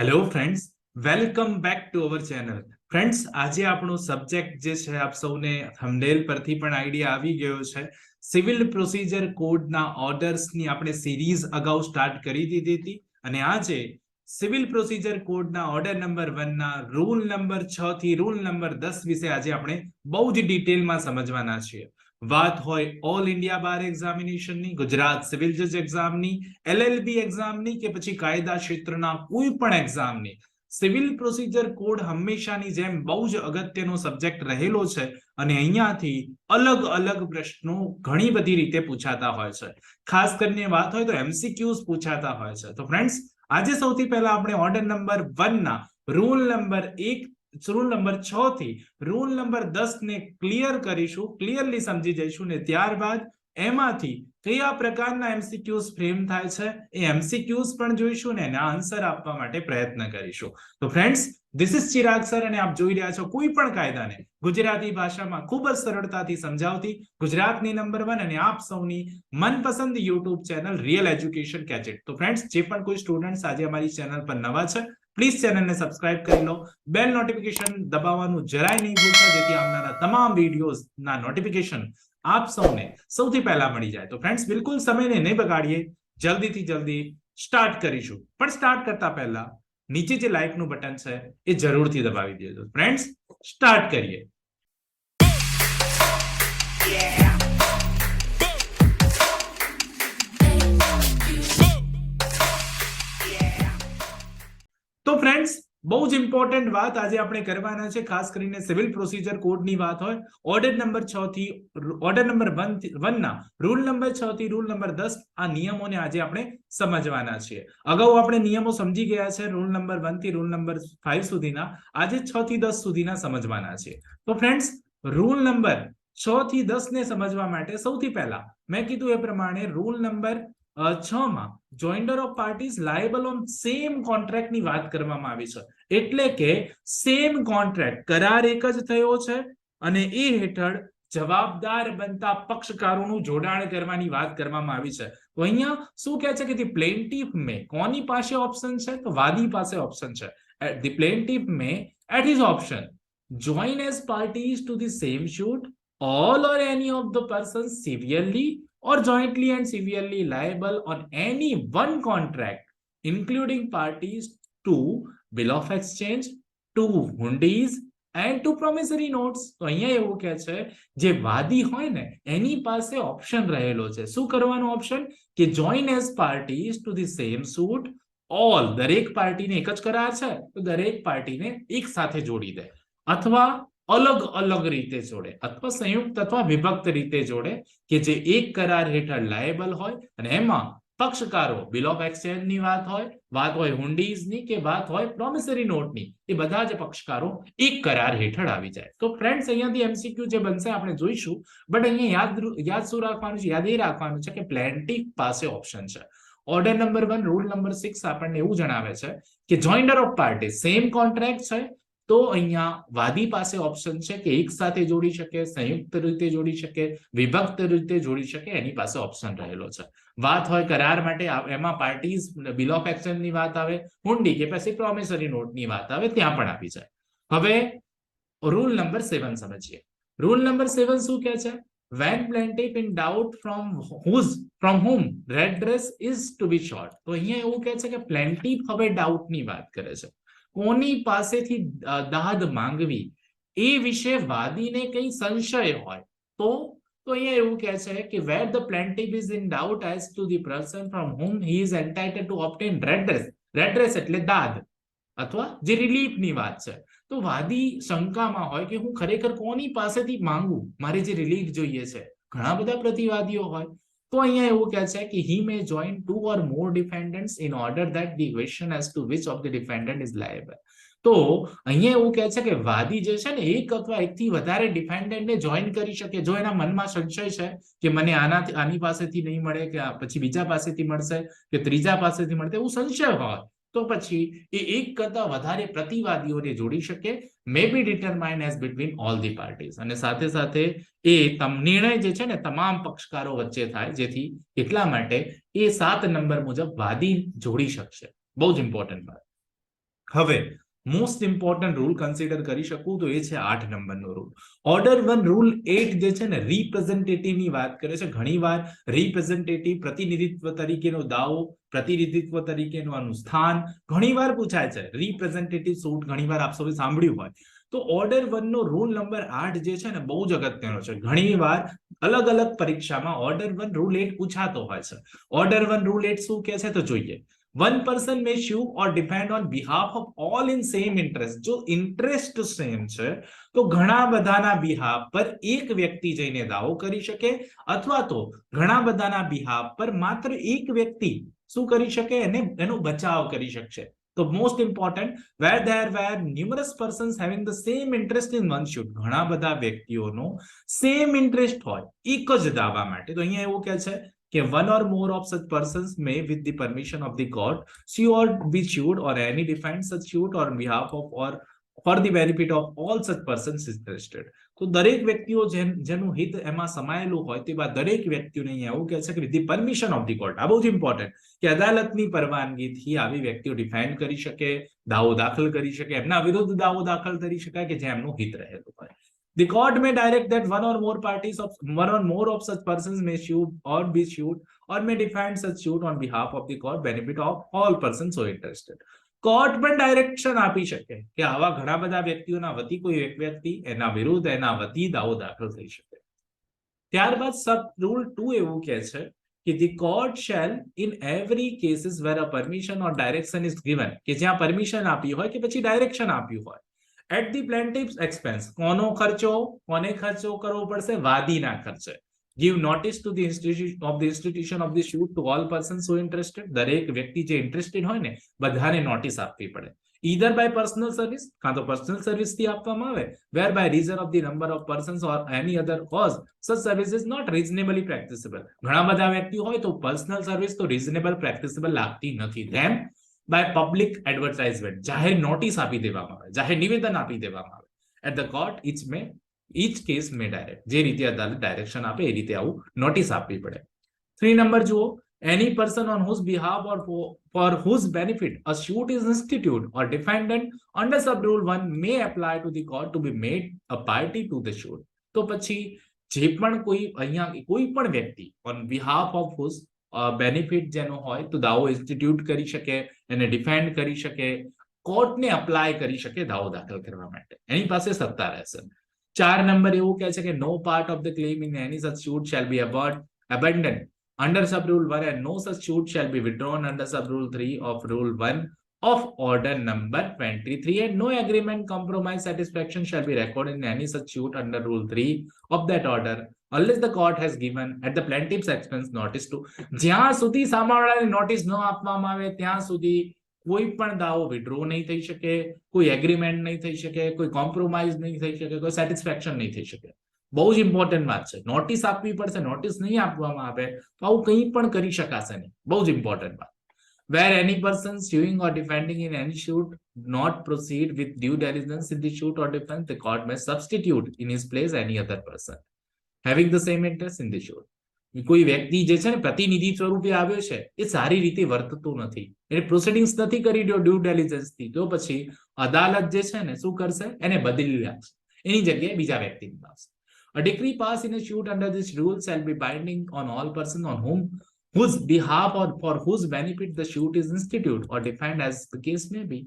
Hello friends, welcome back to our channel. Friends, આજે આપણો subject જે છે આપ સૌને થંબનેલ પરથી પણ આઈડિયા આવી ગયો છે. સિવિલ પ્રોસિજર કોડના ઓર્ડર્સની આપણે સિરીઝ અગાઉ સ્ટાર્ટ કરી દીધી હતી અને આજે સિવિલ પ્રોસિજર કોડના ઓર્ડર નંબર 1 ના રૂલ નંબર 6 થી રૂલ નંબર 10 વિશે આજે આપણે બહુ જ ડિટેલમાં સમજવાના છીએ. વાત હોય ઓલ ઇન્ડિયા બાર એક્ઝામિનેશનની, ગુજરાત સિવિલ જજ એક્ઝામની, LLB એક્ઝામની કે પછી કાયદા ક્ષેત્રના કોઈ પણ એક્ઝામની, સિવિલ પ્રોસિજર કોડ હંમેશાની જેમ બહુ જ અગત્યનો સબ્જેક્ટ રહેલો છે અને અહીંયાથી અલગ અલગ પ્રશ્નો ઘણી બધી રીતે પૂછાતા હોય છે. ખાસ કરીને વાત હોય તો MCQs પૂછાતા હોય છે. તો ફ્રેન્ડ્સ, આજે સૌથી પહેલા આપણે ઓર્ડર નંબર 1 ના રૂલ નંબર 1 રૂલ નંબર 6 થી રૂલ નંબર 10 ને ક્લિયર કરીશું, ક્લિયરલી સમજી જઈશું ને ત્યારબાદ એમાંથી કયા પ્રકારના MCQs ફ્રેમ થાય છે એ MCQs પણ જોઈશું ને એના આન્સર આપવા માટે પ્રયત્ન કરીશું. તો friends, this is Chirag sir અને આપ જોઈ રહ્યા છો કોઈ પણ કાયદાને ગુજરાતી ભાષામાં ખૂબ જ સરળતાથી સમજાવતી ગુજરાતની નંબર 1 અને આપ સૌની મનપસંદ YouTube channel real education gadget. તો ફ્રેન્ડ્સ, જે પણ કોઈ સ્ટુડન્ટ્સ આજે અમારી ચેનલ પર નવા છે, પ્લીઝ ચેનલને સબસ્ક્રાઇબ કરી લો, બેલ નોટિફિકેશન દબાવવાનું જરાય નહીં ભૂલતા જેથી આવનારા તમામ વિડીયોઝના નોટિફિકેશન આપ સૌને સૌથી પહેલા મળી જાય. તો ફ્રેન્ડ્સ, બિલકુલ સમયને નહીં બગાડીએ, જલ્દીથી જલ્દી સ્ટાર્ટ કરીશું. પણ સ્ટાર્ટ કરતા પહેલા નીચે જે લાઇકનું બટન છે એ જરૂરથી દબાવી દેજો. ફ્રેન્ડ્સ, સ્ટાર્ટ કરીએ. તો ફ્રેન્ડ્સ, બહુ જ ઇમ્પોર્ટન્ટ વાત આજે આપણે કરવાના છે. ખાસ કરીને સિવિલ પ્રોસિજર કોડની વાત હોય, ઓર્ડર નંબર 6 થી ઓર્ડર નંબર 1 ના રૂલ નંબર 6 થી રૂલ નંબર 10 આ નિયમોને આજે આપણે સમજવાના છીએ. અગાઉ આપણે નિયમો સમજી ગયા છે રૂલ નંબર 1 થી રૂલ નંબર 5 સુધીના. આજે 6 થી 10 સુધીના સમજવાના છે. તો ફ્રેન્ડ્સ, રૂલ નંબર 6 થી 10 ને સમજવા માટે સૌથી પહેલા મેં કીધું એ પ્રમાણે રૂલ નંબર 6 માં joinder of parties liable on same contract ની વાત કરવામાં આવી છે. એટલે કે સેમ કોન્ટ્રાક્ટ, કરાર એક જ થયો છે અને એ હેઠળ જવાબદાર બનતા પક્ષકારોનું જોડાણ કરવાની વાત કરવામાં આવી છે. તો અહીંયા શું કહે છે કે ધી પ્લેન્ટિફ મે, કોની પાસે ઓપ્શન છે? તો વાદી પાસે ઓપ્શન છે. The plaintiff may at his option join as parties to the same suit all or any of the persons severally or jointly and severally liable on any one contract including parties to bill of exchange, to hundies and to promissory notes. તો અહીંયા એવું કહે છે જે વાદી હોય ને એની પાસે option રહેલો છે. શું કરવાનો ઓપ્શન? કે join as parties to the same suit all, દરેક પાર્ટીને એક જ કરાર છે તો દરેક પાર્ટીને એક સાથે જોડી દે, અથવા અલગ અલગ રીતે જોડે, અથવા સંયુક્ત અથવા વિભક્ત રીતે જોડે કે જે એક કરાર હેઠળ લાયેબલ હોય અને એમાં પક્ષકારો બિલ ઓફ એક્સચેન્જ ની વાત હોય હુંડીઝ ની કે વાત હોય પ્રોમિસરી નોટની, એ બધા જ પક્ષકારો એક કરાર હેઠળ આવી જાય. તો ફ્રેન્ડ્સ, અહીંયાથી MCQ જે બનશે આપણે જોઈશું, બટ અહીંયા યાદ શું રાખવાનું છે? યાદ એ રાખવાનું છે કે પ્લેન્ટિફ પાસે ઓપ્શન છે. ઓર્ડર નંબર 1 રૂલ નંબર 6 આપણને એવું જણાવે છે કે જોઇન્ડર ઓફ પાર્ટી સેમ કોન્ટ્રાક્ટ છે તો અહીંયા વાદી પાસે ઓપ્શન છે કે એક સાથે જોડી શકે, સંયુક્ત રીતે જોડી શકે, વિભક્ત રીતે જોડી શકે, એની પાસે ઓપ્શન રહેલો છે. વાત હોય કરાર માટે, એમાં પાર્ટીઝ બિલ ઓફ એક્સચેન્જ ની વાત આવે, હુંડી કે પછી પ્રોમિસરી નોટ ની વાત આવે, ત્યાં પણ આપી જાય. હવે રૂલ નંબર 7 સમજીએ. રૂલ નંબર 7 શું કહે છે? when plaintiff in doubt from whom redress is to be sought. તો અહીંયા એવું કહે છે કે પ્લેન્ટિફ હવે ડાઉટ ની વાત કરે છે, કોની પાસેથી દાદ માંગવી એ વિશે વાદીને કઈ સંશય હોય તો અહીંયા એવું કહે છે કે where the plaintiff is in doubt as to the person from whom he is entitled to obtain redress એટલે દાદ અથવા જે રિલીફ ની વાત છે. તો વાદી શંકામાં હોય કે હું ખરેખર કોની પાસેથી માંગુ, મારે જે રિલીફ જોઈએ છે. ઘણા બધા પ્રતિવાદીઓ હોય તો અહીંયા એવું કહે છે કે he may join 2 or more defendants in order that the question as to which of the defendant is liable. તો અહીંયા એવું કહે છે કે વાદી જે છે ને એક અથવા એકથી વધારે ડિફેન્ડન્ટને જોઈન કરી શકે જો એના મનમાં સંશય છે કે મને આની પાસેથી નહીં મળે કે પછી બીજા પાસેથી મળશે કે ત્રીજા પાસેથી મળશે, એવું સંશય હોય તો પછી એ એક કરતા વધારે પ્રતિવાદીઓને જોડી શકે, may be determined as between all the parties, અને સાથે સાથે એ નિર્ણય જે છે ને તમામ પક્ષકારો વચ્ચે થાય, જેથી એટલા માટે એ 7 નંબર મુજબ વાદી જોડી શકશે. બહુ જ ઇમ્પોર્ટન્ટ વાત. હવે મોસ્ટ ઇમ્પોર્ટન્ટ રૂલ કન્સિડર કરી શકું તો એ છે 8 નંબરનો રૂલ. ઓર્ડર 1 રૂલ 8 જે છે ને રિપ્રેઝેન્ટેટિવ ની વાત કરે છે. ઘણીવાર રિપ્રેઝેન્ટેટિવ પ્રતિનિધિત્વ તરીકેનો દાવો, પ્રતિનિધિત્વ તરીકેનું આનું સ્થાન ઘણીવાર પૂછાય છે. રિપ્રેઝેન્ટેટિવ સૂટ ઘણીવાર આપ સૌએ સાંભળ્યું હોય. તો ઓર્ડર 1 નો રૂલ નંબર 8 જે છે ને બહુ જ અગત્યનો છે. ઘણીવાર અલગ અલગ પરીક્ષામાં ઓર્ડર 1 રૂલ 8 પૂછાતો હોય છે. ઓર્ડર 1 રૂલ 8 શું કહે છે તો જોઈએ. One person may sue or depend on behalf of all in same interest. જો ઇન્ટરેસ્ટ સેમ છે તો ઘણા બધાના બિહાફ પર એક વ્યક્તિ જઈને દાવો કરી શકે, અથવા તો ઘણા બધાના બિહાફ પર માત્ર એક વ્યક્તિ શું કરી શકે એનો બચાવ કરી શકશે. તો most important, where there were numerous persons having the same interest in one suit. ઘણા બધા વ્યક્તિઓનો સેમ ઇન્ટરેસ્ટ હોય એક જ દાવા માટે. તો અહીંયા એવું કહે છે કે one or more of such persons may, with the permission of the court, sue or be sued or any defend such suit on behalf of or for the benefit of all such persons interested. તો દરેક વ્યક્તિઓ જેનું હિત એમાં સમાયેલું હોય તેવા દરેક વ્યક્તિઓને અહીંયા એવું કહે છે કે with the permission of the court. આ બહુ જ ઇમ્પોર્ટન્ટ કે અદાલતની પરવાનગીથી આવી વ્યક્તિઓ ડિફેન્ડ કરી શકે, દાવો દાખલ કરી શકે, એમના વિરુદ્ધ દાવો દાખલ કરી શકાય કે જે એમનું હિત રહેલું હોય. The court may direct that one or more of such persons may sue or be sued or may defend such suit on behalf of the court benefit of all persons so interested. Court પણ direction આપી શકે કે આવા ઘણા બધા વ્યક્તિઓના વતી કોઈ એક વ્યક્તિ એના વિરુદ્ધ એના વતી દાવો દાખલ થઈ શકે. ત્યારબાદ સબ રૂલ 2 એવું કહે છે કે the court shall in every cases where a permission or direction is given, કે જ્યાં પરમિશન આપી હોય કે પછી ડાયરેક્શન આપ્યું હોય, at the plaintiff's expense, કોનો ખર્ચો, કોને ખર્ચો કરવો પડશે? વાદીના ખર્ચે. Give notice to the institution of the suit to all persons so interested. દરેક વ્યક્તિ જે ઇન્ટરેસ્ટેડ હોય ને બધાને નોટિસ આપવી પડે. Either by personal service, કાં તો પર્સનલ સર્વિસ થી આપવામાં આવે, where by reason of the number of persons or any other cause such service is not reasonably practicable. ઘણા બધા વ્યક્તિ હોય તો પર્સનલ સર્વિસ તો રીઝનેબલ પ્રેક્ટિસેબલ લાગતી નથી. Then by public advertisement, જાહેર નોટિસ આપી દેવામાં આવે, જાહેર નિવેદન આપી દેવામાં આવે. At the court each case may direct. જે રીતે અદાલત ડાયરેક્શન આપે એ રીતે આવું નોટિસ આપવી પડે. 3 નંબર જુઓ. Any person on whose behalf or for whose benefit a suit is instituted or defended under sub rule 1 may apply to the court to be made a party to the suit. તો પછી જે પણ કોઈ અહીંયા કોઈ પણ વ્યક્તિ on behalf of whose benefit જેનો હોય તો દાવો ઇન્સ્ટિટ્યુટ કરી શકે, એને ડિફેન્ડ કરી શકે, કોર્ટને અપ્લાય કરી શકે દાવો દાખલ કરવા માટે. એની પાસે સત્તા રહેશે. 4 નંબર એવું કહે છે કે no part of the claim in any such suit shall be abandoned under sub rule 1 and no such suit shall be withdrawn under sub rule 3 of rule 1 of order number 23, and no agreement, compromise, satisfaction shall be recorded in any such suit under rule 3 of that order unless the court has given at the plaintiff's expense notice to. જ્યાં સુધી સામેવાળાને notice ન આપવામાં આવે ત્યાં સુધી કોઈ પણ દાવો વિડ્રો નહીં થઈ શકે, કોઈ એગ્રીમેન્ટ નહીં થઈ શકે, કોઈ કોમ્પ્રોમાઇઝ નહીં થઈ શકે, કોઈ સેટિસ્ફેક્શન નહીં થઈ શકે. બહુ જ ઇમ્પોર્ટન્ટ વાત છે. નોટિસ આપવી પડશે. નોટિસ નહીં આપવામાં આવે તો આવું કંઈ પણ કરી શકાશે નહીં. બહુ જ ઇમ્પોર્ટન્ટ વાત. Where any person suing or defending in any suit not proceed with due diligence in the suit or defense, the court may substitute in his place any other person having the same interest in the suit. કોઈ વ્યક્તિ જે છે ને પ્રતિનિધિ સ્વરૂપે આવ્યો છે એ સારી રીતે વર્તતું નથી, એને પ્રોસિડિંગ્સ નથી કરી ડ્યુ ડિલિજન્સ થી, તો પછી અદાલત જે છે ને શું કરશે? એને બદલી નાખશે, એની જગ્યાએ બીજા વ્યક્તિને લાવશે. A decree passed in a suit under this rule shall be binding on all persons on whose behalf or for whose benefit the suit is instituted or defined as the case may be.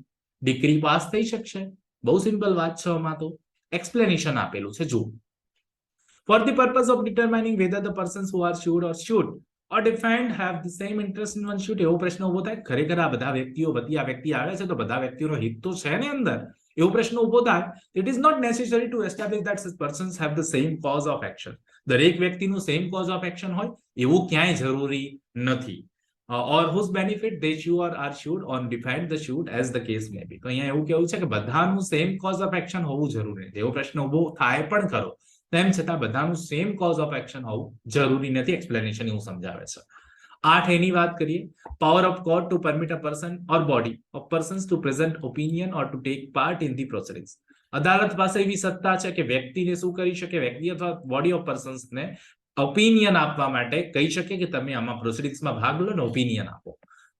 Decree pass થઈ શકશે. બહુ simple વાત છે. આમાં તો explanation આપેલું છે. જુઓ. For the purpose of determining whether the persons who are sued or defend have the same interest in one suit, એવો પ્રશ્ન ઉભો થાય. ખરેખર આ બધા વ્યક્તિઓ વતી આ વ્યક્તિ આવે છે તો બધા વ્યક્તિઓનો હિત તો છે ને અંદર, એવો પ્રશ્ન ઉભો થાય. It is not necessary to establish that such persons have the same cause of action. દરેક વ્યક્તિનું સેમ cause of action હોય એવું ક્યાંય જરૂરી નથી. Or whose benefit they sue or are sued or defend the suit as the case may be. તો અહીંયા એવું કેવું છે કે બધાનું સેમ cause of action હોવું જરૂરી નથી. એવો પ્રશ્ન ઉભો થાય પણ ખરો, તેમ છતાં બધાનું સેમ કોઝ ઓફ એક્શન હોવું જરૂરી નથી. એક્સપ્લેનેશન એવું સમજાવે છે. 8 એની વાત કરીએ. Power of court to permit a person or body of persons to present opinion or to take part in the proceedings. અદાલત પાસે એવી સત્તા છે કે વ્યક્તિને શું કરી શકે? વ્યક્તિ અથવા બોડી ઓફ પર્સન્સને ઓપિનિયન આપવા માટે કહી શકે કે તમે આમાં પ્રોસિડિંગ્સમાં ભાગ લો ને ઓપિનિયન આપો.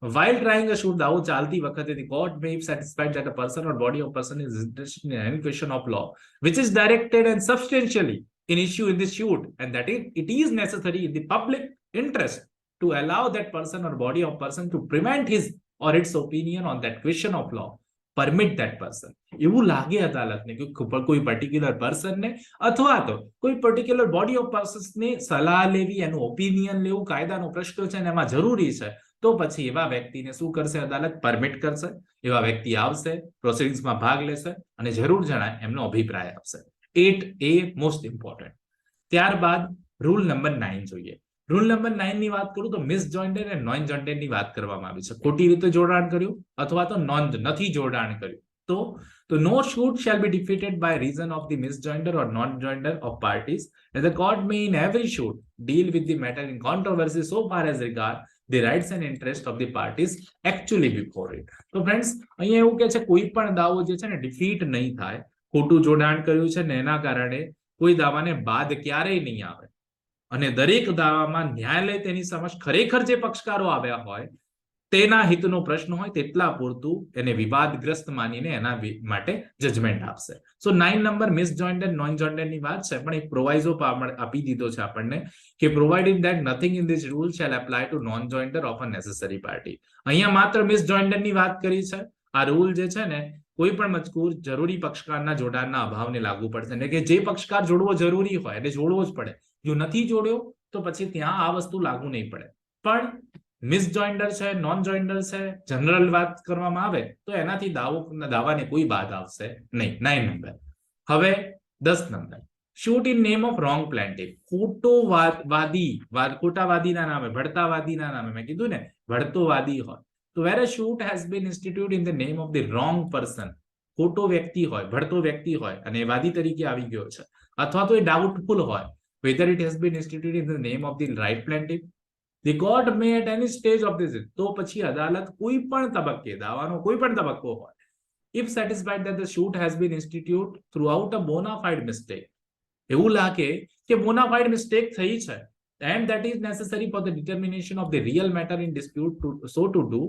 While trying a shoot, દાવો ચાલતી વખતે the court may be satisfied that a person or body of person is interested in any question of law which is directed and substantially in issue in the shoot, and that it is necessary in the public interest to allow that person or body of person to prevent his or its opinion on that question of law, permit that person. એવું લાગે અદાલતને કે કોઈ particular પર્સનને અથવા તો કોઈ particular body of પર્સન્સને સલાહ લેવી, એનું ઓપિનિયન લેવું કાયદાનો પ્રશ્ન છે અને એમાં જરૂરી છે, તો પછી એવા વ્યક્તિને શું કરશે અદાલત? પરમિટ કરશે. એવા વ્યક્તિ આવશે, પ્રોસિડિંગ્સમાં ભાગ લેશે અને જરૂર જણાય એમનો અભિપ્રાય આપશે. 8A most important. ત્યારબાદ રૂલ નંબર 9 જોઈએ. રૂલ નંબર 9 ની વાત કરું તો મિસજોઇન્ટેડ અને નોન જોઇન્ટેડ ની વાત કરવામાં આવી છે. ખોટી રીતે જોડાણ કર્યું અથવા તો નથી જોડાણ કર્યું તો no shoot shall be defeated by reason of the misjoinder or non-joinder of parties, and the court may in every shoot deal with the matter in controversy so far as regard the rights and interest of the parties actually before it. તો friends અહીંયા એવું કે છે કોઈ પણ દાવો જે છે ને ડિફીટ નહીં થાય. ખોટું જોડાણ કર્યું છે ને એના કારણે કોઈ દાવાને બાદ ક્યારેય નહીં આવે અને દરેક દાવામાં ન્યાયાલય તેની સમક્ષ ખરેખર જે પક્ષકારો આવ્યા હોય તેના હિતનો પ્રશ્ન હોય તેટલા પૂરતું એને વિવાદગ્રસ્ત માનીને એના માટે જજમેન્ટ આપશે. સો 9 નંબર મિસજોઇન્ટેડ નોન જોઇન્ટેડ ની વાત છે, પણ એક પ્રોવાઇઝો આપી દીધો છે આપણને કે providing that nothing in this rule shall apply to non joinder of a necessary party. અહીંયા માત્ર મિસજોઇન્ટેડ ની વાત કરી છે. આ રૂલ જે છે ને કોઈ પણ મજકૂર જરૂરી પક્ષકારના જોડાણના અભાવને લાગુ પડશે, એટલે કે જે પક્ષકાર જોડવો જરૂરી હોય એટલે જોડવો જ પડે. જો નથી જોડ્યો તો પછી ત્યાં આ વસ્તુ લાગુ નહીં પડે. પણ મિસજોઇન્ડર છે, નોન જોઇન્ડર છે, જનરલ વાત કરવામાં આવે તો એનાથી દાવાને કોઈ બાદ આવશે નહીં. 9 નંબર. હવે 10 number. Suit in name of wrong plaintiff. ખોટાવાદીના નામે, ભડતાવાદીના નામે, મેં કીધું ને ભડતોવાદી હોય તો where a shoot has been instituted in the name of the wrong person, ખોટો વ્યક્તિ હોય, ભડતો વ્યક્તિ હોય અને વાદી તરીકે આવી ગયો છે, અથવા તો એ ડાઉટફુલ હોય whether it has been instituted in the name of the right plaintiff, the court may at any stage of this, તો પછી અદાલત કોઈ પણ તબક્કે, દાવાનો કોઈ પણ તબક્કો હોય, if satisfied that the shoot has been instituted throughout a bona fide mistake, એવું લાગે કે bona fide mistake થઈ છે and that is necessary for the determination of the real matter in dispute, to do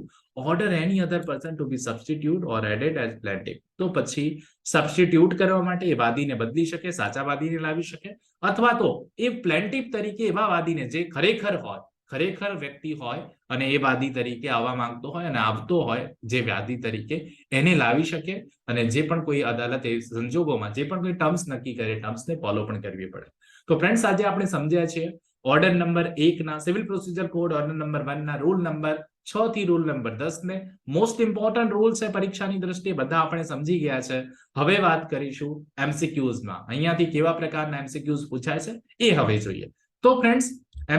order any other person to be substitute or added as plaintiff, તો પછી substitute કરવા માટે એ વાદીને બદલી શકે, સાચા વાદીને લાવી શકે, અથવા તો એ પ્લેન્ટિફ તરીકે એવા વાદીને જે ખરેખર વ્યક્તિ હોય અને એ વાદી તરીકે આવવા માંગતો હોય અને આવતો હોય જે વાદી તરીકે, એને લાવી શકે અને જે પણ કોઈ અદાલત એ સંજોગોમાં જે પણ કોઈ ટર્મ્સ નક્કી કરે ટર્મ્સને ફોલો પણ કરવી પડે. તો ફ્રેન્ડ્સ આજે આપણે સમજ્યા છીએ ઓર્ડર નંબર 1 ના civil procedure code, order number 1 ના રૂલ નંબર 6 થી રૂલ નંબર 10 ને મોસ્ટ ઇમ્પોર્ટન્ટ રૂલ છે પરીક્ષાની દ્રષ્ટિએ, બધા આપણે સમજી ગયા છે. હવે વાત કરીશું MCQs માં. અહીંયાથી કેવા પ્રકારના MCQs પૂછાય છે એ હવે જોઈએ. તો ફ્રેન્ડ્સ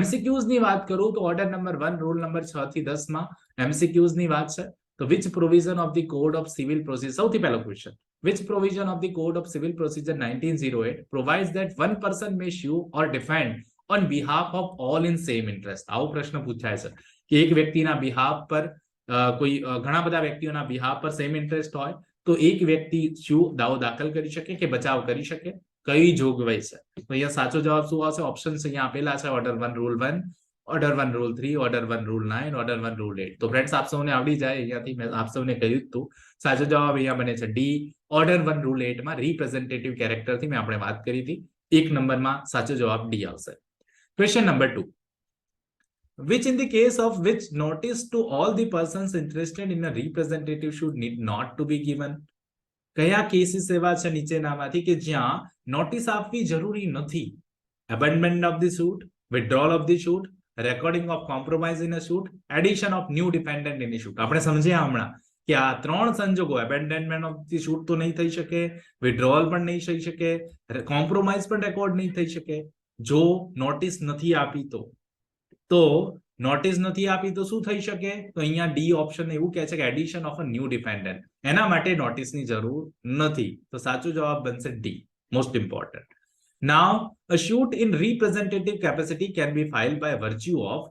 MCQs ની વાત કરું તો ઓર્ડર નંબર 1 રૂલ નંબર 6 થી 10 માં MCQs ની વાત છે. તો which provision of the code of civil procedure, સૌથી પહેલો question, which provision of the code of civil procedure 1908 provides that one person may sue or defend on behalf of all in same interest? આવો પ્રશ્ન પૂછાય છે કે એક વ્યક્તિના behalf પર કોઈ ઘણા બધા વ્યક્તિઓના બિહાફ પર સેમ ઇન્ટરેસ્ટ હોય તો એક વ્યક્તિ શું દાવો દાખલ કરી શકે કે બચાવ કરી શકે? કઈ જોગવાઈ છે? તો અહીંયા સાચો જવાબ શું આવશે? ઓપ્શન્સ અહીંયા આપેલા છે. Order 1 rule 1, order 1 rule 3, order 1 rule 9, order 1 rule 8. તો ફ્રેન્ડ્સ આપ સૌને આવડી જાય. અહીંયાથી મેં આપ સૌને કહ્યું હતું સાચો જવાબ અહીંયા બને છે ડી. ઓર્ડર 1 રૂલ 8 માં રિપ્રેઝેન્ટેટિવ કેરેક્ટરથી મેં આપણે વાત કરી હતી. 1 નંબરમાં સાચો જવાબ ડી આવશે. Question number 2. Which in the case of which notice to all the persons interested in a representative should need not to be given? કયા કેસીસ એવા છે નીચેનામાંથી કે જ્યાં નોટિસ આપવી જરૂરી નથી? Abandonment of the suit, withdrawal of the suit, recording of compromise in a suit, addition of new defendant in a suit. આપણે સમજ્યા હમણાં કે આ ત્રણ સંજોગો, abandonment of the suit તો નહીં થઈ શકે, withdrawal પણ નહીં થઈ શકે, compromise પણ રેકોર્ડ નહીં થઈ શકે. જો નોટિસ નથી આપી તો નોટિસ નથી આપી તો શું થઈ શકે? તો અહીંયા ડી ઓપ્શન એવું કહે છે કે addition of a new dependent, એના માટે નોટિસની જરૂર નથી. તો સાચો જવાબ બનશે D, most important. Now a suit in representative capacity can be filed by virtue of,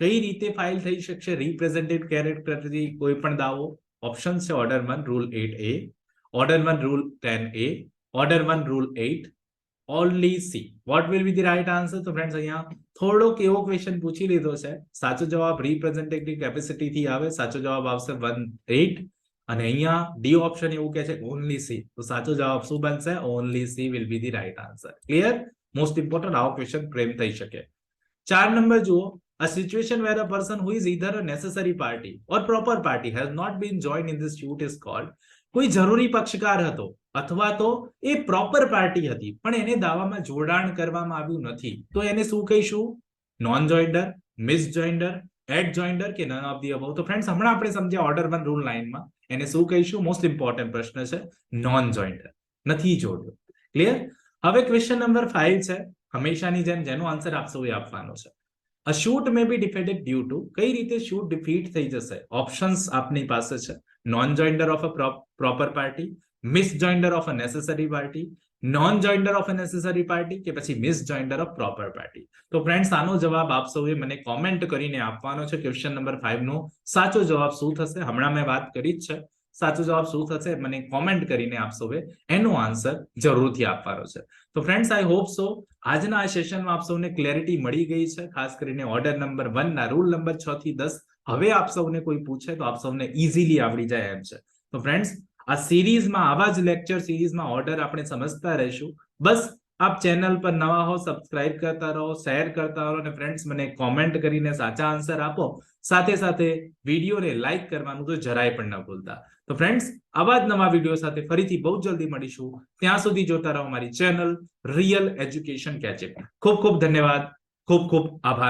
કઈ રીતે ફાઇલ થઈ શકશે રિપ્રેઝેન્ટેટિવ કેરેક્ટરથી કોઈ પણ દાવો? ઓપ્શન છે order 1 rule 8A, order 1 rule 10A, order 1 rule 8, only C. What will be the right answer? તો friends અહીંયા થોડોક એવો ક્વેશ્ચન પૂછી લીધો છે. સાચો જવાબ રિપ્રેઝેન્ટેટિવ કેપેસિટી થી આવે. સાચો જવાબ આવશે 1/8 અને અહીંયા ડી ઓપ્શન એવું કહે છે ઓનલી સી. તો સાચો જવાબ શું બનશે? Only she will be the right answer. Clear? Most important આવો ક્વેશ્ચન પ્રેમ થઈ શકે. 4 નંબર જુઓ. A situation where a person who is either a necessary party or proper party has not been joined in this suit is called. કોઈ જરૂરી પક્ષકાર હતો અથવા તો એ proper party હતી પણ એને દાવામાં જોડાણ કરવામાં આવ્યું નથી, તો એને શું કહીશું? નોન જોઈન્ડર, મિસ જોઈન્ડર, એડ જોઈન્ડર કે નન ઓફ ધી અબવ? તો ફ્રેન્ડ્સ હમણાં આપણે સમજ્યા ઓર્ડર 1 રૂલ 9 માં એને શું કહીશું? મોસ્ટ ઇમ્પોર્ટન્ટ પ્રશ્ન છે, નોન જોઈન્ડર, નથી જોડ્યો. ક્લિયર? હવે ક્વેશ્ચન નંબર 5 છે, હંમેશાની જેમ જેનો આન્સર આપશો એ આપવાનો છે. A shoot may be defeated due to, કઈ રીતે shoot defeat થઈ જશે? ઓપ્શન્સ આપની પાસે છે. Non joinder of a proper party, misjoinder of a necessary party, non joinder of a necessary party કે પછી misjoinder of proper party. તો ફ્રેન્ડ્સ આનો જવાબ આપ સૌએ મને કોમેન્ટ કરીને આપવાનો છે. ક્વેશ્ચન નંબર 5 નો સાચો જવાબ શું થશે? હમણાં મેં વાત કરી જ છે. સાચો જવાબ શું થશે મને કોમેન્ટ કરીને આપ સૌએ એનો આન્સર જરૂરથી આપવાનો છે. તો ફ્રેન્ડ્સ આઈ હોપ સો આજના આ સેશનમાં આપ સૌને ક્લેરિટી મળી ગઈ છે, ખાસ કરીને ઓર્ડર નંબર 1 ના રૂલ નંબર 6 થી 10 હવે આપ સૌને કોઈ પૂછે તો આપ સૌને ઈઝીલી આવડી જાય એમ છે. તો ફ્રેન્ડ્સ આ સિરીઝમાં આવા જ લેક્ચર સિરીઝમાં ઓર્ડર આપણે સમજતા રહીશું. બસ આપ ચેનલ પર નવા હો, સબસ્ક્રાઇબ કરતા રહો, શેર કરતા રહો અને ફ્રેન્ડ્સ મને કોમેન્ટ કરીને સાચા આન્સર આપો. સાથે સાથે વિડીયોને લાઈક કરવાનું તો જરાય પણ ન ભૂલતા. તો ફ્રેન્ડ્સ આવા જ નવા વિડીયો સાથે ફરીથી બહુ જલ્દી મળીશું. ત્યાં સુધી જોતા રહો મારી ચેનલ રિયલ એજ્યુકેશન કેચઅપ. ખૂબ ખૂબ ધન્યવાદ, ખૂબ ખૂબ આભાર.